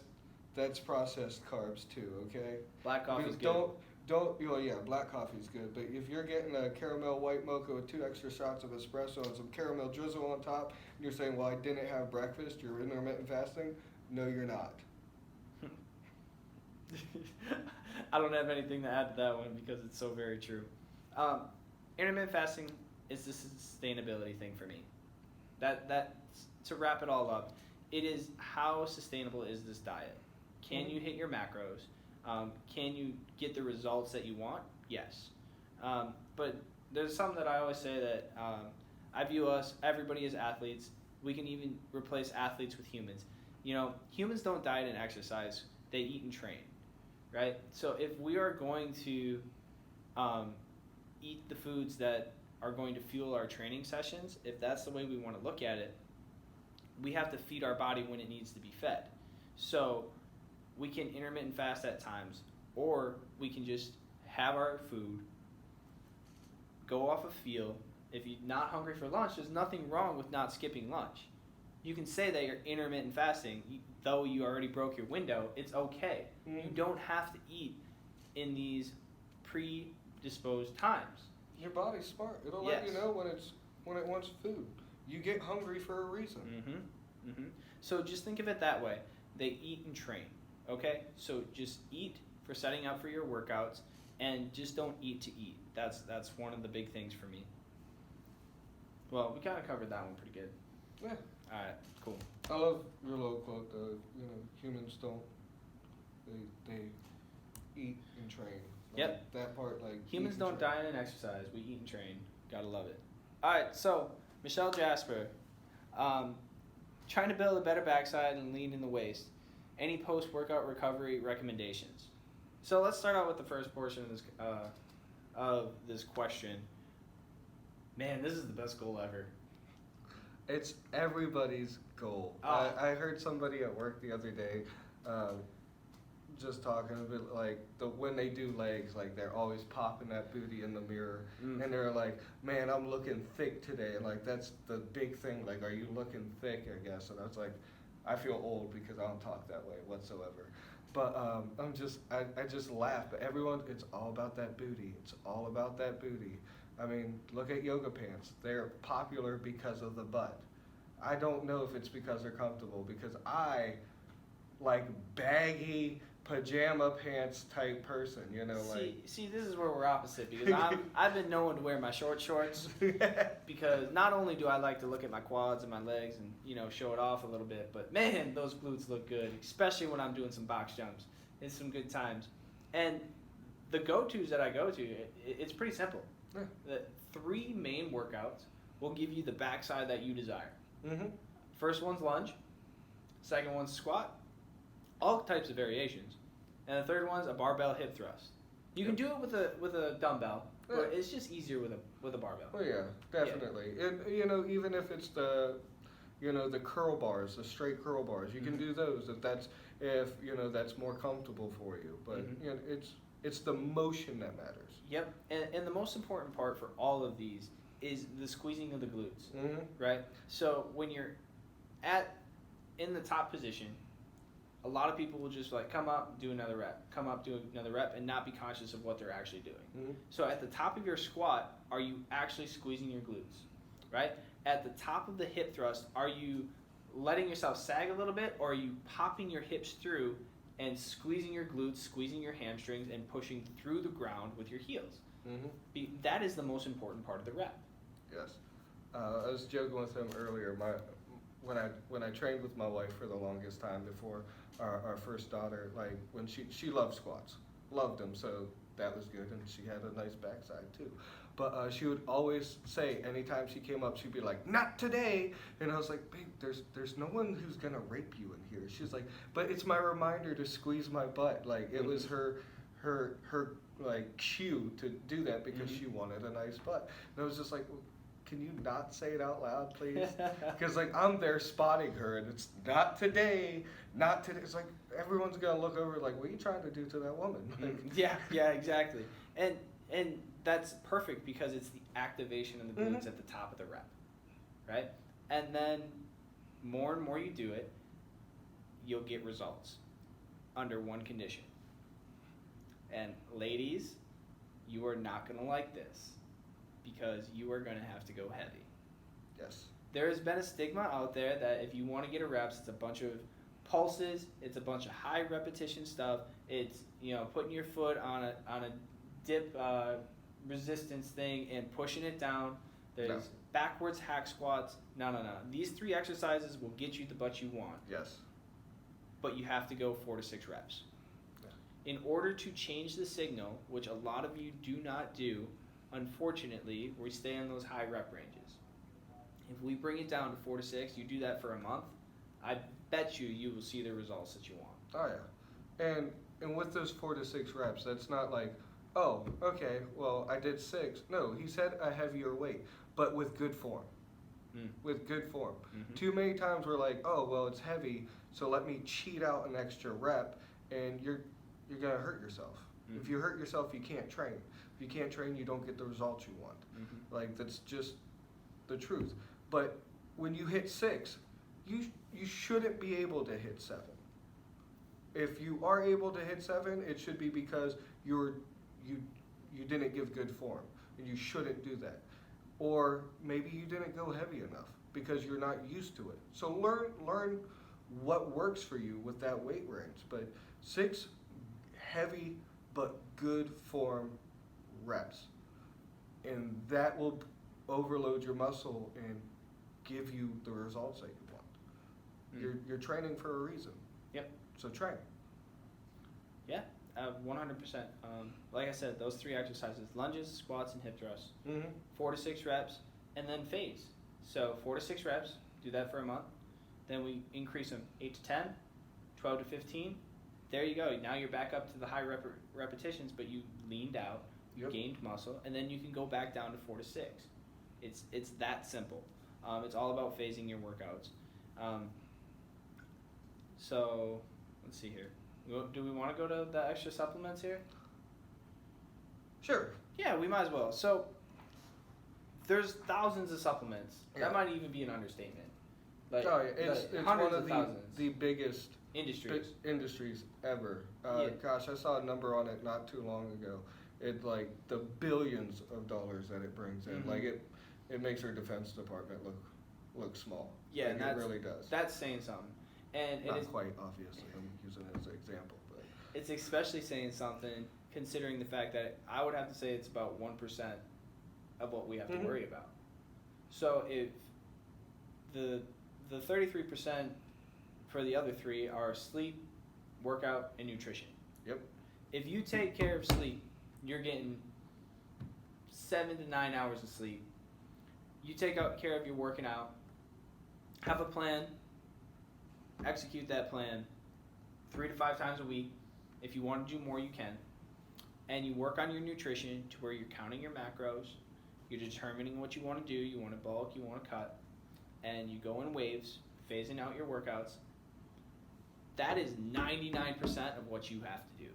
processed carbs too. Okay. Black coffee is good. Well, yeah, black coffee is good, but if you're getting a caramel white mocha with 2 extra shots of espresso and some caramel drizzle on top, and you're saying, well, I didn't have breakfast, you're intermittent fasting, no, you're not. I don't have anything to add to that one because it's so very true. Intermittent fasting is the sustainability thing for me. That to wrap it all up, it is how sustainable is this diet? Can you hit your macros? Can you get the results that you want? Yes. But there's something that I always say that I view everybody as athletes. We can even replace athletes with humans. You know, humans don't diet and exercise. They eat and train, right? So if we are going to eat the foods that are going to fuel our training sessions, if that's the way we want to look at it, we have to feed our body when it needs to be fed. So we can intermittent fast at times, or we can just have our food, go off a feel. If you're not hungry for lunch, there's nothing wrong with not skipping lunch. You can say that you're intermittent fasting, though you already broke your window, it's okay. You don't have to eat in these predisposed times. Your body's smart. It'll let you know when it wants food. You get hungry for a reason. So just think of it that way. They eat and train. Okay, so just eat for setting up for your workouts, and just don't eat to eat. That's one of the big things for me. Well, we kind of covered that one pretty good. Yeah. All right, cool. I love your little quote. Humans don't. eat and train. Like, Yep. That part, like Humans eat and don't train. diet and exercise. We eat and train. Gotta love it. All right, so Michelle Jasper, trying to build a better backside and lean in the waist. Any post-workout recovery recommendations? So let's start out with the first portion of this question. Man, this is the best goal ever. It's everybody's goal. Ah. I heard somebody at work the other day, just talking a bit like when they do legs, like they're always popping that booty in the mirror, and they're like, "Man, I'm looking thick today." And like that's the big thing. Like, are you looking thick? I guess. And I was like, I feel old because I don't talk that way whatsoever. But I just laugh. But everyone, it's all about that booty. It's all about that booty. I mean, look at yoga pants. They're popular because of the butt. I don't know if it's because they're comfortable, because I like baggy pajama pants type person, you know, See, this is where we're opposite, because I've been known to wear my short shorts because not only do I like to look at my quads and my legs and, you know, show it off a little bit, but man, those glutes look good, especially when I'm doing some box jumps. It's some good times. And the go-tos that I go to, it's pretty simple. Yeah. The 3 main workouts will give you the backside that you desire. Mm-hmm. First one's lunge, second one's squat, all types of variations, and the third one's a barbell hip thrust. You can do it with a dumbbell, but it's just easier with a barbell. Oh yeah, definitely. Yeah. And you know, even if it's the curl bars, the straight curl bars, you can do those. If that's more comfortable for you. But you know, it's the motion that matters. Yep, and the most important part for all of these is the squeezing of the glutes, Mm-hmm. right? So when you're in the top position, a lot of people will just like come up, do another rep, come up, do another rep, and not be conscious of what they're actually doing. Mm-hmm. So at the top of your squat, are you actually squeezing your glutes, right? At the top of the hip thrust, are you letting yourself sag a little bit, or are you popping your hips through and squeezing your glutes, squeezing your hamstrings, and pushing through the ground with your heels? Mm-hmm. That is the most important part of the rep. Yes. I was joking with him earlier. When I trained with my wife for the longest time before our first daughter, like when she loved squats, loved them, so that was good, and she had a nice backside too. But she would always say, anytime she came up, she'd be like, "Not today," and I was like, "Babe, there's no one who's gonna rape you in here." She's like, "But it's my reminder to squeeze my butt." Like it was her like cue to do that because she wanted a nice butt, and I was just like, well, can you not say it out loud, please? Because like I'm there spotting her, and it's not today, not today. It's like everyone's gonna look over, like, what are you trying to do to that woman? Like, yeah, exactly. And that's perfect because it's the activation of the glutes at the top of the rep, right? And then more and more you do it, you'll get results under one condition. And ladies, you are not gonna like this, because you are going to have to go heavy. yes. There has been a stigma out there that if you want to get a reps, it's a bunch of pulses, it's a bunch of high repetition stuff, it's, you know, putting your foot on a dip resistance thing and pushing it down. There's backwards hack squats. No. These 3 exercises will get you the butt you want. Yes. But you have to go 4 to 6 reps. Yeah. In order to change the signal, which a lot of you do not do, unfortunately, we stay in those high rep ranges. If we bring it down to 4 to 6, you do that for a month, I bet you will see the results that you want. Oh yeah, and with those 4 to 6 reps, that's not like, oh, okay, well I did 6. No, he said a heavier weight, but with good form. With good form. Mm-hmm. Too many times we're like, oh well, it's heavy, so let me cheat out an extra rep, and you're gonna hurt yourself. Mm-hmm. If you hurt yourself, you can't train. If you can't train, you don't get the results you want. Mm-hmm. Like that's just the truth. But when you hit 6, you shouldn't be able to hit 7. If you are able to hit 7, it should be because you didn't give good form, and you shouldn't do that. Or maybe you didn't go heavy enough because you're not used to it. So learn what works for you with that weight range. But 6 heavy but good form reps, and that will overload your muscle and give you the results that you want. You're training for a reason. Yep. So train. Yeah, 100%. Like I said, those 3 exercises: lunges, squats, and hip thrusts. Mm-hmm. 4 to 6 reps, and then phase. So 4 to 6 reps. Do that for a month. Then we increase them 8 to 10, 12 to 15. There you go. Now you're back up to the high repetitions, but you leaned out, you gained muscle, and then you can go back down to 4 to 6. It's that simple. It's all about phasing your workouts. So let's see here. Do we want to go to the extra supplements here? Sure. Yeah, we might as well. So there's thousands of supplements. Yeah. That might even be an understatement. Like, it's hundreds one of of the biggest industries ever. Yeah. Gosh, I saw a number on it not too long ago. It like the billions of dollars that it brings in. Mhm. Like it makes our defense department look small. Yeah, like it really does. That's saying something. And Not it is quite, obviously. I'm using it as an example, but it's especially saying something considering the fact that I would have to say it's about 1% of what we have to worry about. So if the 33% for the other 3 are sleep, workout, and nutrition. Yep. If you take care of sleep, you're getting 7 to 9 hours of sleep. You take care of your working out, have a plan, execute that plan 3 to 5 times a week. If you want to do more, you can. And you work on your nutrition to where you're counting your macros, you're determining what you want to do, you want to bulk, you want to cut, and you go in waves, phasing out your workouts. That is 99% of what you have to do.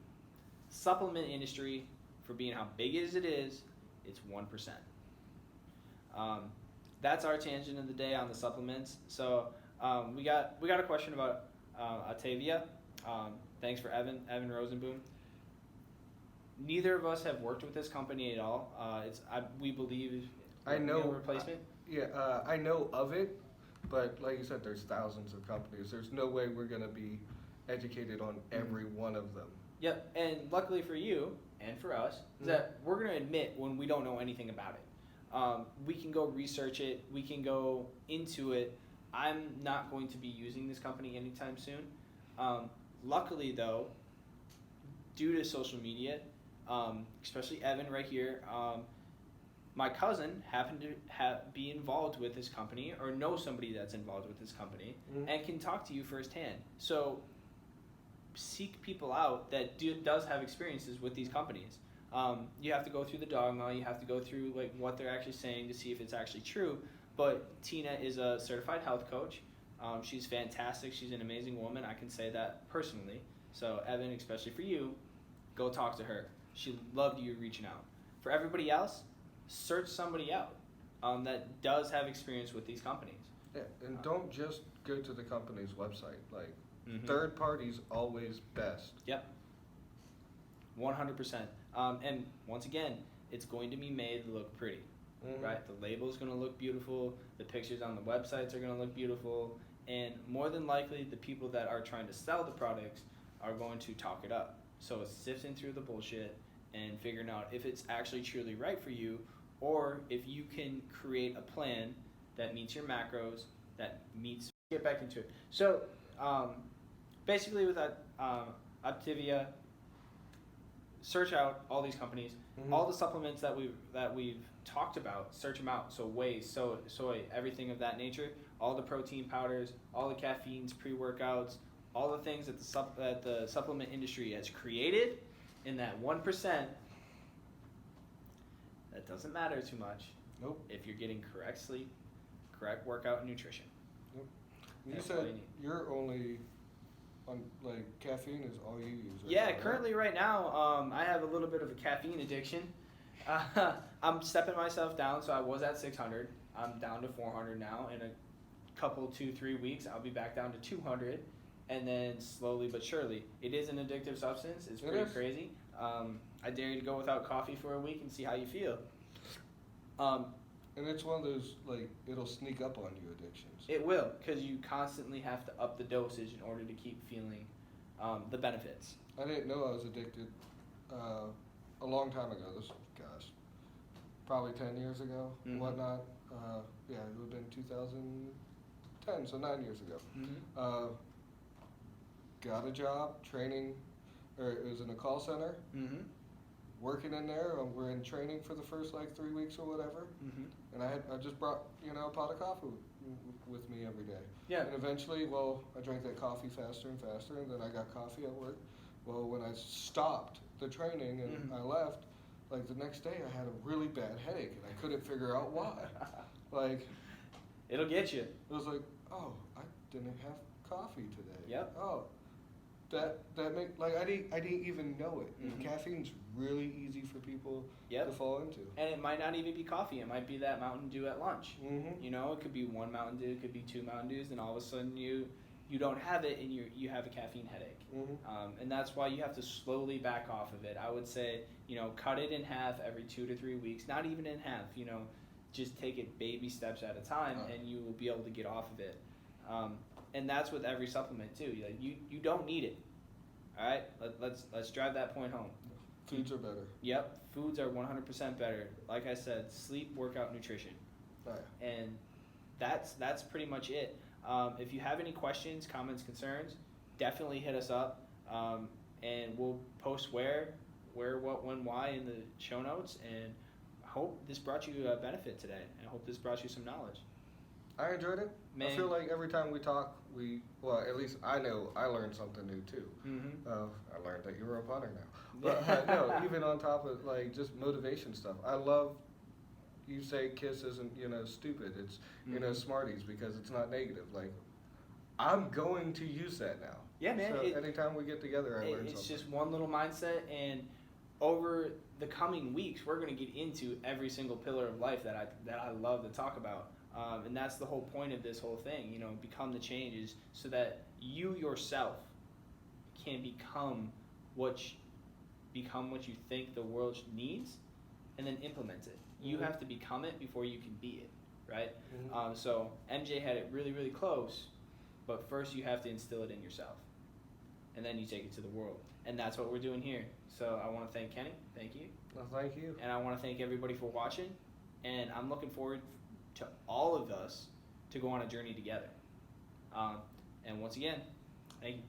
Supplement industry, for being how big as it is, it's 1%. That's our tangent of the day on the supplements. So we got a question about Atavia. Thanks for Evan Rosenboom. Neither of us have worked with this company at all. We believe I know replacement. I know of it, but like you said, there's thousands of companies. There's no way we're gonna be educated on every one of them. Yep, and luckily for you and for us, is that we're going to admit when we don't know anything about it. We can go research it. We can go into it. I'm not going to be using this company anytime soon. Luckily, though, due to social media, especially Evan right here, my cousin happened to be involved with this company or know somebody that's involved with this company and can talk to you firsthand. So seek people out that does have experiences with these companies. You have to go through the dogma. You have to go through like what they're actually saying to see if it's actually true. But Tina is a certified health coach. She's fantastic. She's an amazing woman. I can say that personally. So Evan, especially for you, go talk to her. She loved you reaching out. For everybody else, search somebody out that does have experience with these companies. Yeah, and don't just go to the company's website. Like, third party's always best. Yep. 100%. And once again, it's going to be made to look pretty, right? The label's going to look beautiful. The pictures on the websites are going to look beautiful. And more than likely, the people that are trying to sell the products are going to talk it up. So it's sifting through the bullshit and figuring out if it's actually truly right for you, or if you can create a plan that meets your macros, that meets... Get back into it. So, basically with Optivia, search out all these companies, all the supplements that we've talked about, search them out. So whey, soy, everything of that nature, all the protein powders, all the caffeines, pre-workouts, all the things that the supplement industry has created in that 1%, that doesn't matter too much. Nope. If you're getting correct sleep, correct workout, and nutrition. Nope. You That's said all you need. you're only on, like, caffeine is all you use. Right Yeah, now, right? currently right now, I have a little bit of a caffeine addiction. I'm stepping myself down, so I was at 600. I'm down to 400 now. In a couple, 2-3 weeks, I'll be back down to 200. And then slowly but surely. It is an addictive substance. It's pretty crazy. I dare you to go without coffee for a week and see how you feel. And it's one of those, like, it'll sneak up on you addictions. It will, because you constantly have to up the dosage in order to keep feeling the benefits. I didn't know I was addicted a long time ago. This, gosh, probably 10 years ago, whatnot. Yeah, it would have been 2010, so 9 years ago. Got a job training or it was in a call center. Mm-hmm. Working in there, we're in training for the first like 3 weeks or whatever, Mm-hmm. and I just brought a pot of coffee with me every day. Yeah. And eventually, well, I drank that coffee faster and faster, and then I got coffee at work. Well, when I stopped the training and Mm-hmm. I left, like the next day, I had a really bad headache, and I couldn't figure out why. Like, It'll get you. it was like, oh, I didn't have coffee today. Yep. Oh, that make like I didn't even know it. Mhm. Caffeine's really easy for people Yep. to fall into. And it might not even be coffee. It might be that Mountain Dew at lunch. Mm-hmm. You know, it could be one Mountain Dew, it could be two Mountain Dews, and all of a sudden you don't have it and you have a caffeine headache. Mm-hmm. And that's why you have to slowly back off of it. I would say, cut it in half every 2 to 3 weeks. Not even in half. Just take it baby steps at a time, and you will be able to get off of it. And that's with every supplement too. You don't need it. All right, let's drive that point home. Foods are better. Yep, foods are 100% better. Like I said, sleep, workout, nutrition, Oh, yeah. and that's pretty much it. If you have any questions, comments, concerns, definitely hit us up, and we'll post where, what, when, why in the show notes. And I hope this brought you a benefit today. I hope this brought you some knowledge. I enjoyed it. Man. I feel like every time we talk, at least I know I learned something new too. Mm-hmm. I learned that you're a punter now. But no, even on top of like just motivation stuff, I love. You say KISS isn't stupid. It's Mm-hmm. Smarties because it's not negative. Like I'm going to use that now. Yeah, man. So anytime we get together, I learn It's something. just one little mindset, and over the coming weeks, we're going to get into every single pillar of life that I love to talk about. And that's the whole point of this whole thing, become the changes so that you yourself can become what you think the world needs, and then implement it. You Mhm. have to become it before you can be it, right? Mhm. So MJ had it really, really close, but first you have to instill it in yourself, and then you take it to the world. And that's what we're doing here. So I want to thank Kenny. Thank you. Well, thank you. And I want to thank everybody for watching. And I'm looking forward to all of us to go on a journey together. And once again, thank you.